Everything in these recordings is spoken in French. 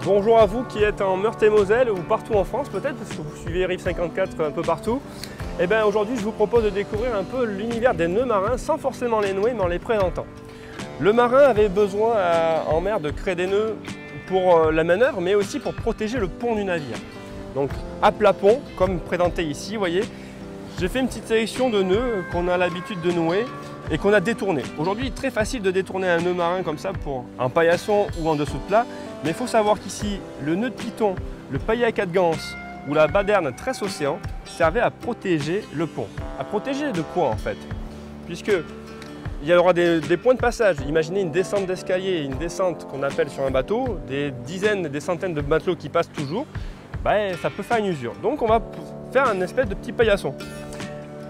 Bonjour à vous qui êtes en Meurthe-et-Moselle ou partout en France peut-être, parce que vous suivez Rive 54 un peu partout. Et bien aujourd'hui je vous propose de découvrir un peu l'univers des nœuds marins sans forcément les nouer mais en les présentant. Le marin avait besoin en mer de créer des nœuds pour la manœuvre mais aussi pour protéger le pont du navire. Donc à plat pont, comme présenté ici, vous voyez, j'ai fait une petite sélection de nœuds qu'on a l'habitude de nouer et qu'on a détournés. Aujourd'hui, très facile de détourner un nœud marin comme ça pour un paillasson ou en dessous de plat. Mais il faut savoir qu'ici, le nœud de piton, le paillet à 4 ganses ou la baderne tresse océan servait à protéger le pont. À protéger de quoi en fait? Puisque il y aura des points de passage. Imaginez une descente d'escalier, une descente qu'on appelle sur un bateau, des dizaines, des centaines de matelots qui passent toujours, ça peut faire une usure. Donc on va faire un espèce de petit paillasson.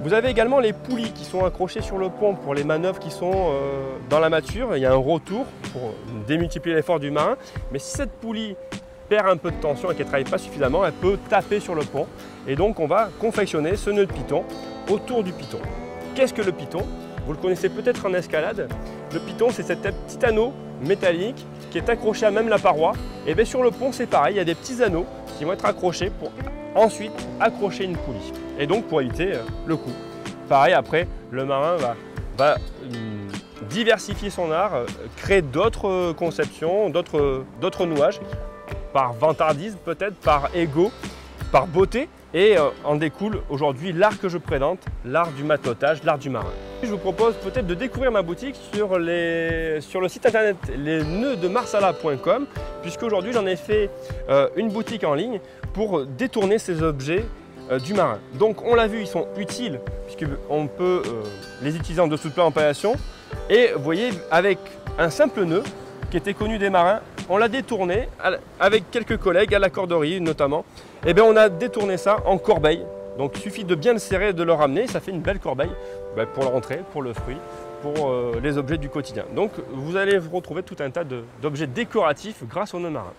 Vous avez également les poulies qui sont accrochées sur le pont pour les manœuvres qui sont dans la mâture. Il y a un retour pour démultiplier l'effort du marin. Mais si cette poulie perd un peu de tension et qu'elle ne travaille pas suffisamment, elle peut taper sur le pont. Et donc on va confectionner ce nœud de piton autour du piton. Qu'est-ce que le piton? Vous le connaissez peut-être en escalade. Le piton, c'est cet petit anneau métallique qui est accroché à même la paroi. Et bien sur le pont, c'est pareil, il y a des petits anneaux qui vont être accrochés pour ensuite accrocher une poulie. Et donc pour éviter le coup. Pareil, après, le marin va diversifier son art, créer d'autres conceptions, d'autres nouages, par vantardise peut-être, par ego, par beauté. Et en découle aujourd'hui l'art que je présente, l'art du matelotage, l'art du marin. Je vous propose peut-être de découvrir ma boutique sur le site internet lesneuxdemarsala.com, puisque aujourd'hui j'en ai fait une boutique en ligne pour détourner ces objets du marin. Donc on l'a vu, ils sont utiles puisqu'on peut les utiliser en dessous de plat en paillation. Et vous voyez, avec un simple nœud qui était connu des marins, on l'a détourné avec quelques collègues à la corderie notamment. Et bien on a détourné ça en corbeille. Donc il suffit de bien le serrer et de le ramener, ça fait une belle corbeille pour le rentrer, pour le fruit, pour les objets du quotidien. Donc vous allez vous retrouver tout un tas d'objets décoratifs grâce au nœud marin.